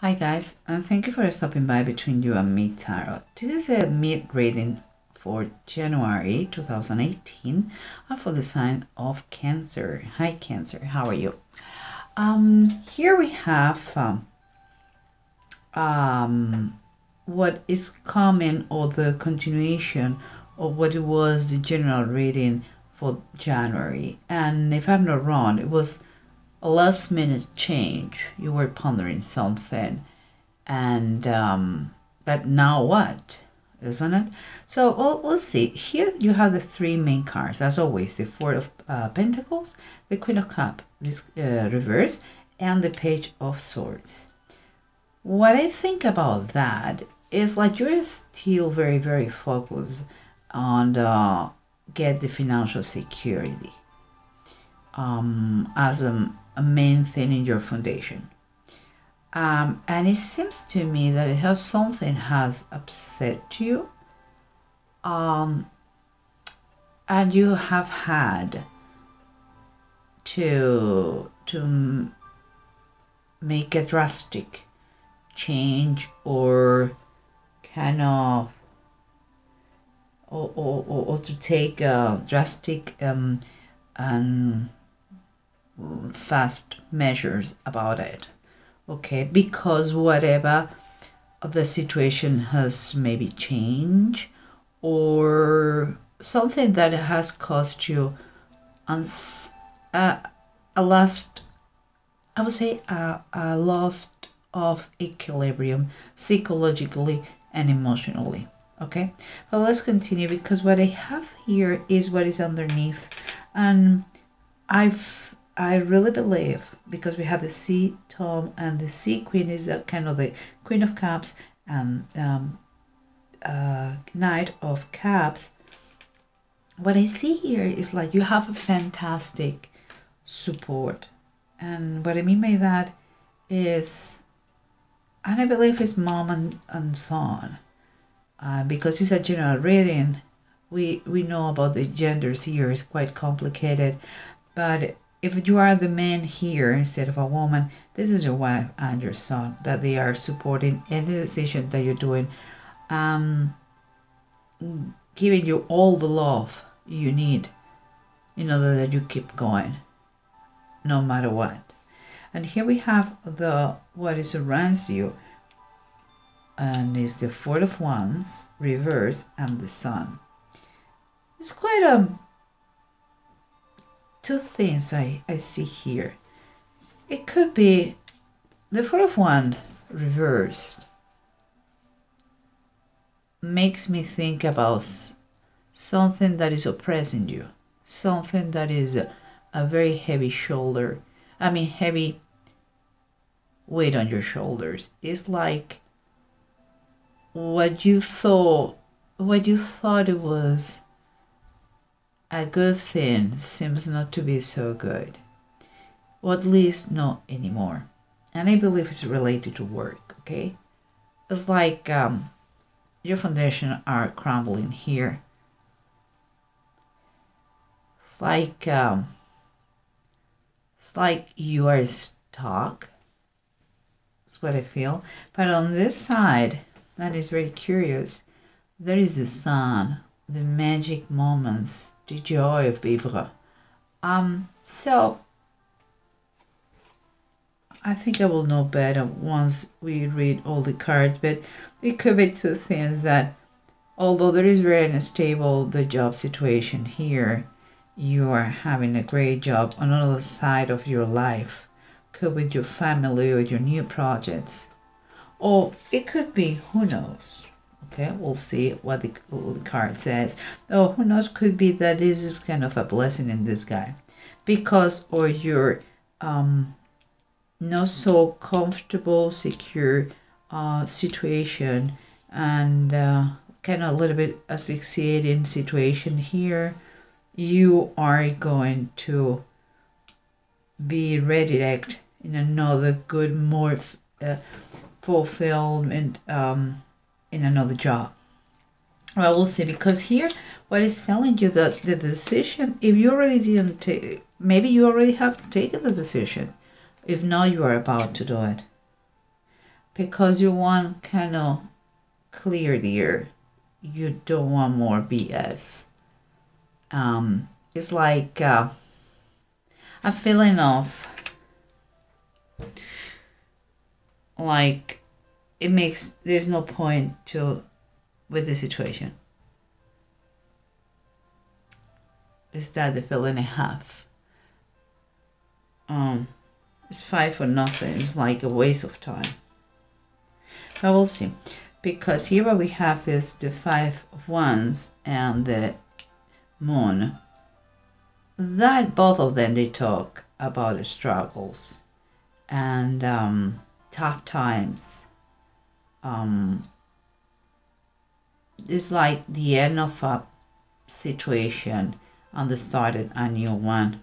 Hi guys, and thank you for stopping by Between You and Me Tarot. This is a mid reading for January 2018 for the sign of Cancer. Hi Cancer, how are you? Here we have what is coming, or the continuation of what it was the general reading for January. And if I'm not wrong, it was a last minute change. You were pondering something, and but now what, isn't it? So we'll see. Here you have the three main cards, as always: the Four of Pentacles, the Queen of Cups, this reverse, and the Page of Swords. What I think about that is, like, you're still very, very focused on get the financial security as a main thing in your foundation. And it seems to me that it has something has upset you, and you have had to make a drastic change, or kind of or to take drastic and fast measures about it, okay? Because whatever the situation has maybe changed, or something that has cost you a lost, I would say a loss of equilibrium psychologically and emotionally, okay? Well, let's continue, because what I have here is what is underneath. And I really believe, because we have the Sea Tom, and the Sea Queen is kind of the Queen of Cups, and Knight of Cups. What I see here is, like, you have a fantastic support. And what I mean by that is, and I believe it's mom and son, because it's a general reading. We know about the genders here is quite complicated, but if you are the man here instead of a woman, this is your wife and your son, that they are supporting any decision that you're doing, giving you all the love you need in order that you keep going, no matter what. And here we have the what is surrounds you, and is the Four of Wands reverse, and the Sun. It's quite two things I see here. It could be the Four of Wands reversed makes me think about something that is oppressing you, something that is a very heavy shoulder, heavy weight on your shoulders. It's like what you thought it was a good thing seems not to be so good, or at least not anymore. And I believe it's related to work, okay? It's like your foundation are crumbling here. It's like you are stuck. That's what I feel. But on this side, that is very curious, there is the Sun, the magic moments, the joy of vivre. So I think I will know better once we read all the cards, but it could be two things: that although there is very unstable the job situation here, you are having a great job on another side of your life, could be with your family or your new projects, or it could be, who knows. Okay, we'll see what the card says. Oh, who knows, could be that this is kind of a blessing in disguise, because or you're not so comfortable, secure situation, and kind of a little bit asphyxiating situation here. You are going to be redirected in another good, more fulfillment in another job. Well, we'll see, because here what is telling you that the decision, if you already didn't take, maybe you already have taken the decision. If not, you are about to do it. because you want kind of clear the air. You don't want more BS. It's like a feeling of like there's no point to with the situation. Is that the feeling I have? It's fight for nothing. It's like a waste of time. But we'll see. Because here what we have is the Five of Wands and the Moon. That both of them, they talk about the struggles and tough times. It's like the end of a situation and the start of a new one.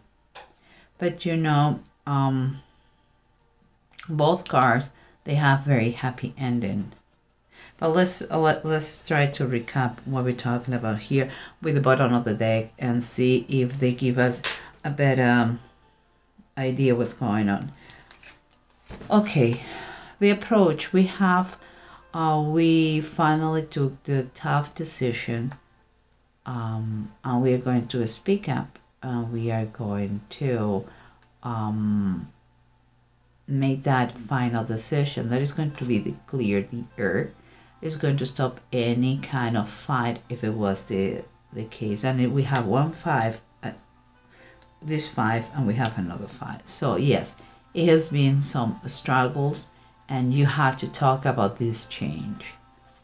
But you know, both cards, they have very happy ending. But let's try to recap what we're talking about here with the bottom of the deck and see if they give us a better idea what's going on. Okay, the approach we have, we finally took the tough decision, and we are going to speak up, and we are going to make that final decision. That is going to be the clear the air. Is going to stop any kind of fight if it was the case. And we have 1 5, this 5, and we have another 5. So yes, it has been some struggles, and you have to talk about this change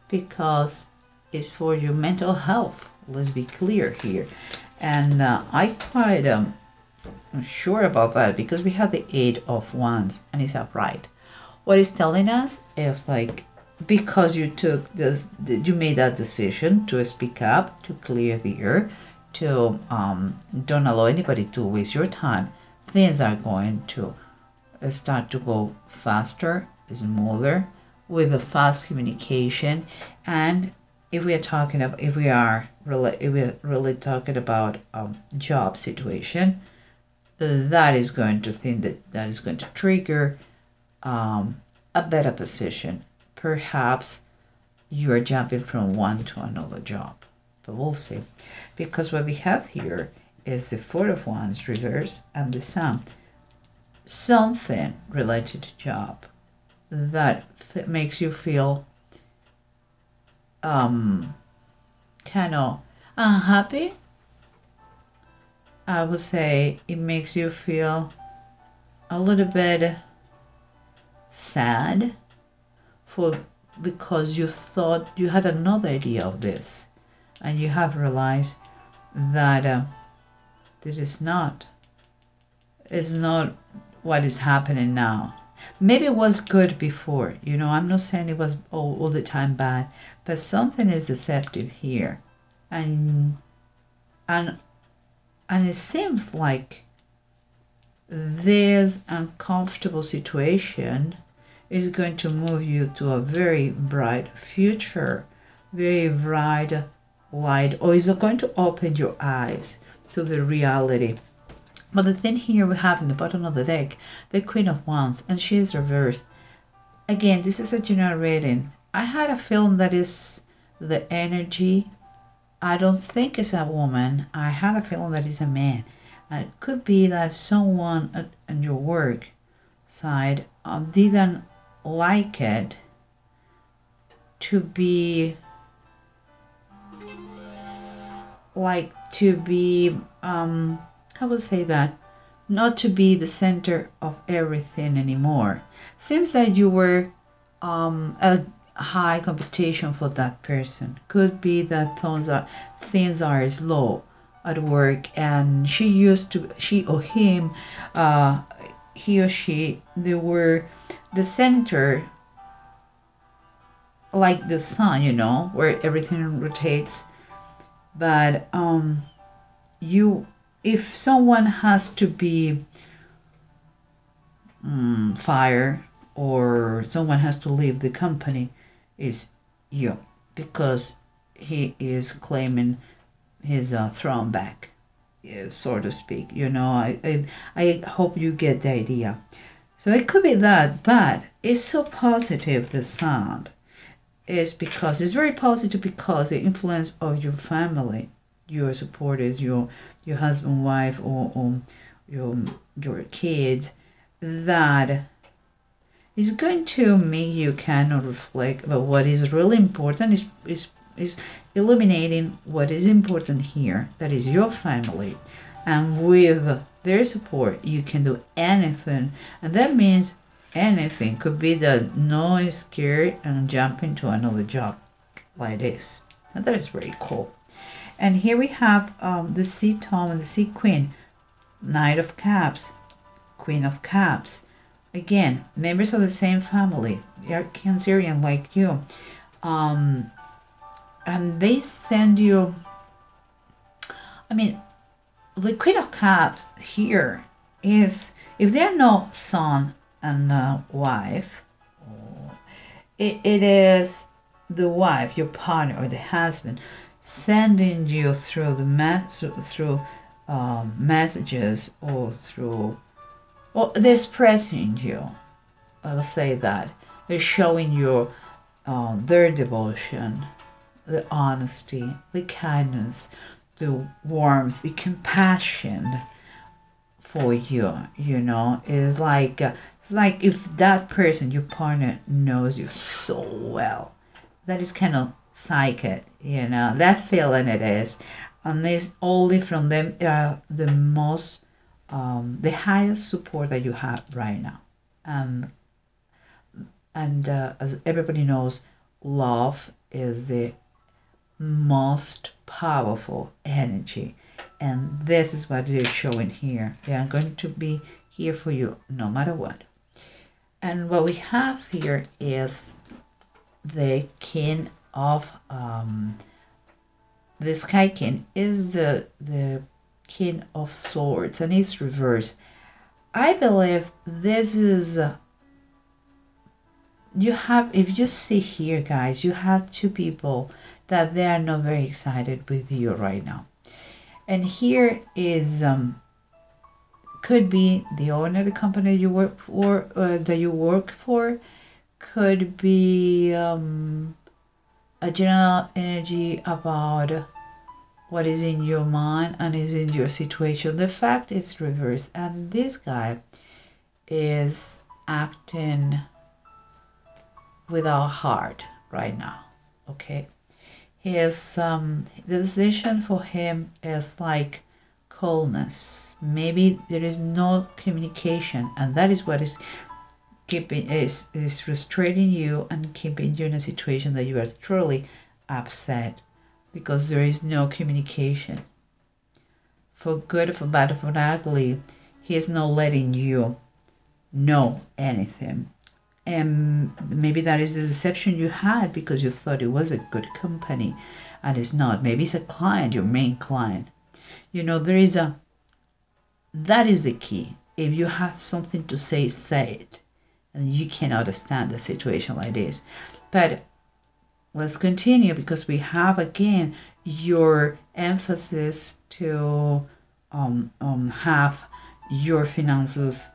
because it's for your mental health. Let's be clear here. And I quite sure about that because we have the 8 of Wands and it's upright. What it's telling us is like, because you took this, you made that decision to speak up, to clear the air, to don't allow anybody to waste your time, things are going to start to go faster, smoother, with a fast communication. And if we are talking about, if we're really talking about job situation, that is going to think that is going to trigger a better position. Perhaps you are jumping from one to another job, but we'll see. Because what we have here is the 4 of Wands reverse and the Sun. Something related to job that makes you feel kind of unhappy. I would say it makes you feel a little bit sad because you thought you had another idea of this, and you have realized that this is not what is happening now. Maybe it was good before, you know, I'm not saying it was all the time bad, but something is deceptive here, and it seems like this uncomfortable situation is going to move you to a very bright future, very bright light, or is going to open your eyes to the reality. But the thing here we have in the bottom of the deck, the Queen of Wands, and she is reversed. Again, this is a general reading. I had a feeling that is the energy. I don't think it's a woman. I had a feeling that it's a man. And it could be that someone on your work side didn't like it to be I would say that not to be the center of everything anymore. Seems that you were a high competition for that person. Could be that things are slow at work, and she or him, he or she, they were the center, like the sun, you know, where everything rotates. But if someone has to be fired, or someone has to leave the company, is you, because he is claiming his throne back, so to speak. You know, I hope you get the idea. So it could be that, but it's so positive, the sound is because it's very positive, because the influence of your family, your supporters, your husband, wife, or your kids, that is going to make you kind of reflect about what is really important. Is illuminating what is important here, that is your family, and with their support you can do anything. And that means anything could be that no scared and jump into another job like this. And that is very cool. And here we have the Sea Tom and the Sea Queen, Knight of Cups, Queen of Cups. Again, members of the same family. They are Cancerian like you. And they send you, I mean, the Queen of Cups here is, if they're no son and wife, it is the wife, your partner or the husband, sending you through the messages, or through, or they're expressing you. I will say that they're showing you their devotion, the honesty, the kindness, the warmth, the compassion for you. You know, it's like if that person, your partner, knows you so well, that is kind of psychic. You know, that feeling it is, and it's only from them the most, the highest support that you have right now. And as everybody knows, love is the most powerful energy, and this is what they're showing here. They are going to be here for you no matter what. And what we have here is the King of the Sky King is the King of Swords, and it's reversed. I believe this is you have, if you see here, guys, you have two people that they are not very excited with you right now. And here is could be the owner of the company you work for, could be a general energy about what is in your mind and is in your situation. The fact is reversed, and this guy is acting without heart right now. Okay, his the decision for him is like coldness. Maybe there is no communication, and that is what is keeping is frustrating you and keeping you in a situation that you are truly upset, because there is no communication. For good, for bad, for ugly, he is not letting you know anything. And maybe that is the deception you had, because you thought it was a good company and it's not. Maybe it's a client, your main client. You know, there is a, that is the key. If you have something to say, say it. And you cannot stand a situation like this. But let's continue, because we have again your emphasis to have your finances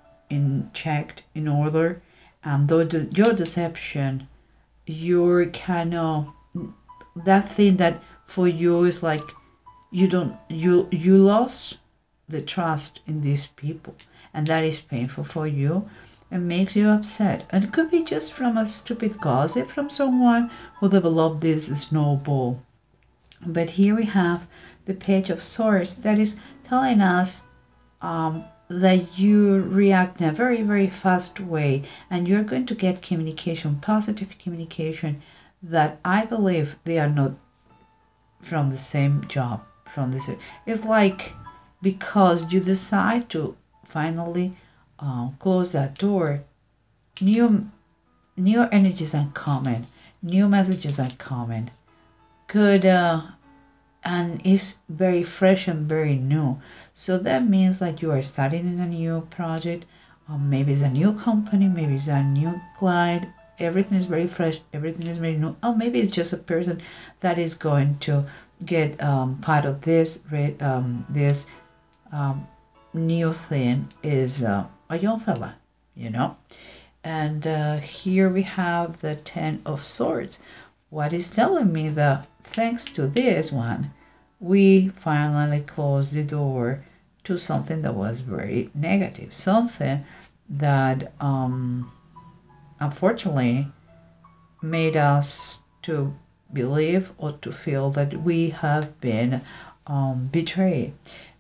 checked, in order. And though your deception, your kind of, that thing that for you is like you lost the trust in these people, and that is painful for you and makes you upset. And it could be just from a stupid gossip from someone who developed this snowball. But here we have the Page of Swords, that is telling us that you react in a very, very fast way, and you're going to get communication, positive communication, that I believe they are not from the same job, from this. It's like, because you decide to finally close that door, new energies are coming, new messages are coming, good, and it's very fresh and very new. So that means that you are starting in a new project, maybe it's a new company, maybe it's a new client. Everything is very fresh, everything is very new. Or maybe it's just a person that is going to get part of this new thing is a young fella. you know. And here we have the Ten of Swords. What is telling me that thanks to this one, we finally closed the door to something that was very negative, something that unfortunately made us to believe or to feel that we have been betrayed.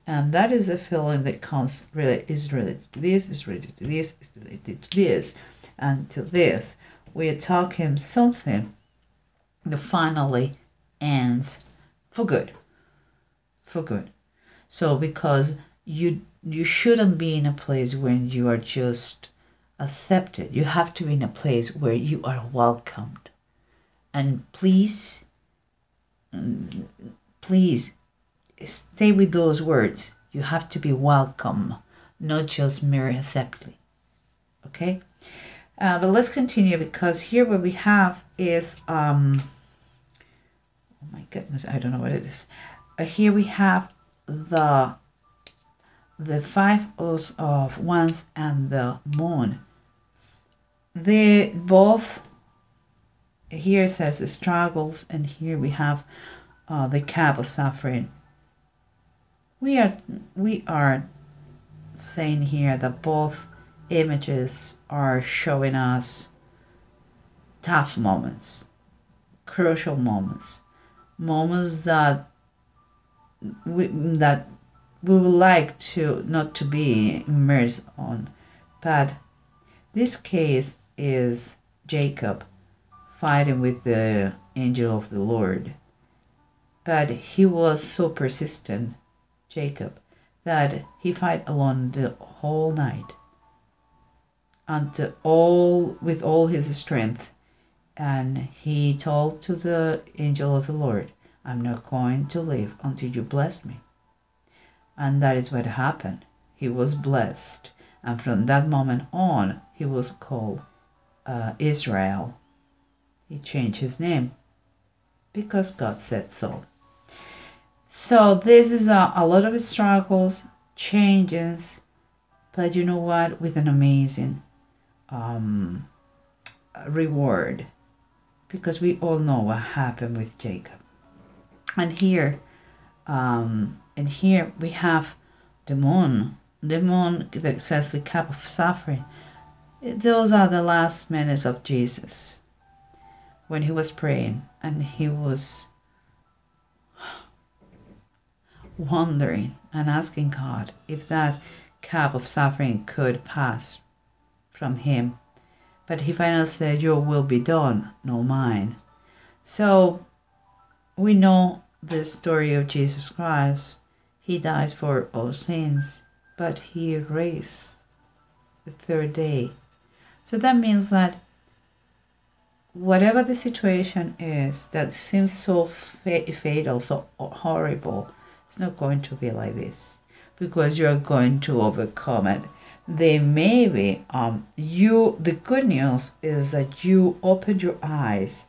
And that is the feeling that comes is related to this, is related to this, is related to this, and to this. We are talking something that finally ends for good. For good. So because you shouldn't be in a place when you are just accepted. You have to be in a place where you are welcomed. And please stay with those words. You have to be welcome, not just mere accepting. Okay? But let's continue, because here what we have is, oh my goodness, I don't know what it is. Here we have the Five of Wands and the Moon. They both, here it says struggles, and here we have the Cup of Suffering. We are saying here that both images are showing us tough moments, crucial moments, moments that we would like to not to be immersed on. But this case is Jacob fighting with the angel of the Lord. But he was so persistent, Jacob, that he fought alone the whole night, and with all his strength. And he told to the angel of the Lord, I'm not going to leave until you bless me. And that is what happened. He was blessed. And from that moment on, he was called Israel. He changed his name because God said so. So this is a lot of struggles, changes, but you know what? With an amazing reward, because we all know what happened with Jacob. And here we have the moon that says the Cup of Suffering. Those are the last minutes of Jesus when he was praying, and he was wondering and asking God if that cup of suffering could pass from him. But he finally said, your will be done, no mine. So we know the story of Jesus Christ. He dies for our sins, but he raised the third day. So that means that whatever the situation is that seems so fatal, so horrible, it's not going to be like this, because you're going to overcome it. They may be, the good news is that you opened your eyes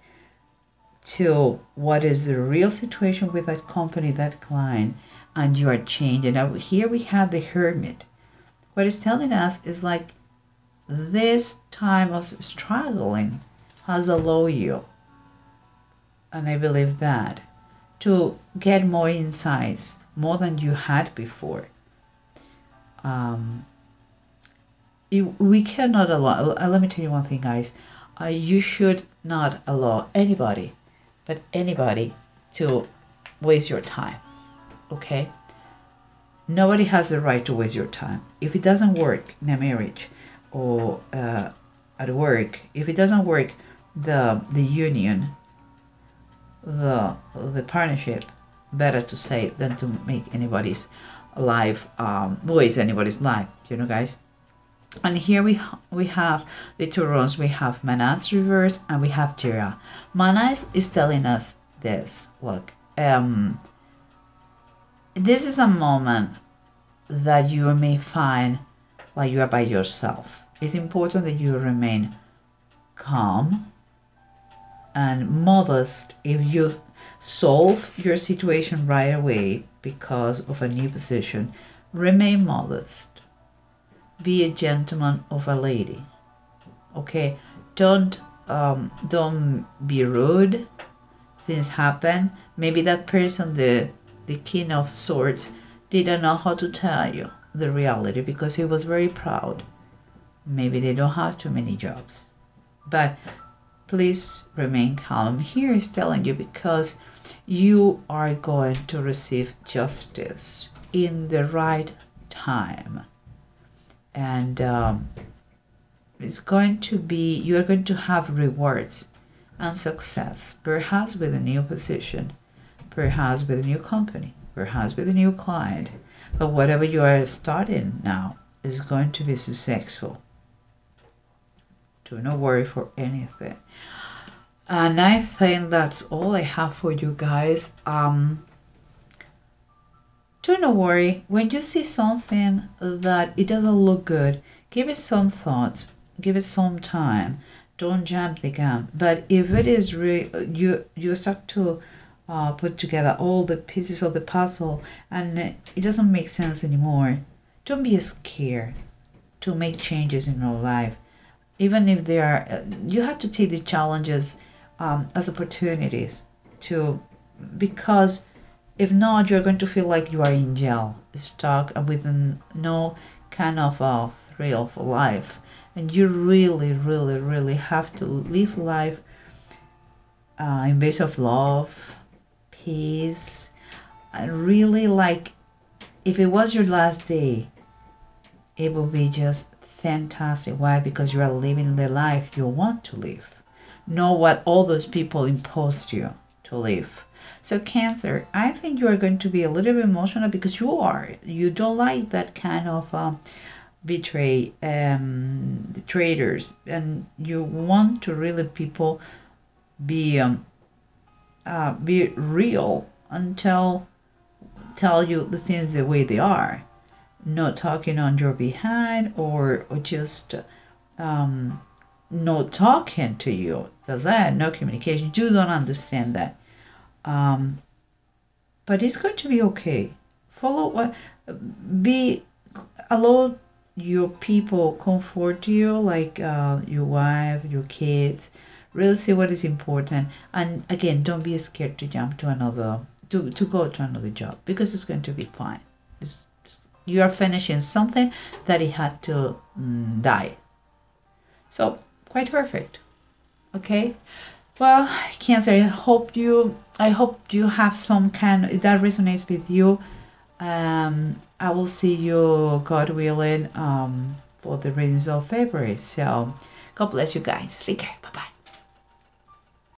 to what is the real situation with that company, that client, and you are changing. Now here we have the Hermit. What it's telling us is like this time of struggling has allowed you, and I believe that, to get more insights, more than you had before. We cannot allow, let me tell you one thing, guys. You should not allow anybody, but anybody, to waste your time, okay? Nobody has the right to waste your time. If it doesn't work in a marriage or at work, if it doesn't work, the union, the partnership, better to say than to make anybody's life, waste anybody's life, you know, guys. And here we have the two rows. We have Manat's reverse and we have Jira. Mana is telling us this. Look, this is a moment that you may find like you are by yourself. It's important that you remain calm and modest. If you solve your situation right away because of a new position, remain modest. be a gentleman of a lady. Okay, don't be rude. Things happen. Maybe that person, the King of Swords, didn't know how to tell you the reality because he was very proud. Maybe they don't have too many jobs. But please remain calm. Here is telling you because you are going to receive justice in the right time. And it's going to be, you are going to have rewards and success, perhaps with a new position, perhaps with a new company, perhaps with a new client. But whatever you are starting now is going to be successful. Do not worry for anything. And I think that's all I have for you guys. Do not worry. When you see something that it doesn't look good, give it some thoughts, give it some time. Don't jump the gun. But if it is you start to put together all the pieces of the puzzle and it doesn't make sense anymore, don't be scared to make changes in your life. Even if they are, you have to take the challenges as opportunities because if not, you're going to feel like you are in jail, stuck with no kind of thrill for life. And you really, really, really have to live life in base of love, peace, and really, like, if it was your last day, it will be just fantastic. Why? Because you are living the life you want to live, not what all those people imposed you to live. So Cancer, I think you are going to be a little bit emotional because you don't like that kind of traitors, and you want to really people be real and tell you the things the way they are, not talking on your behind or just not talking to you. That's that, no communication. You don't understand that. But it's going to be okay. Allow your people comfort you, like your wife, your kids. Really see what is important. And again, don't be scared to jump to to go to another job because it's going to be fine. You are finishing something that it had to die. So quite perfect. Okay. Well, Cancer, I hope you have some kind that resonates with you. I will see you, God willing, for the readings of February. So God bless you guys. Take care. Bye bye.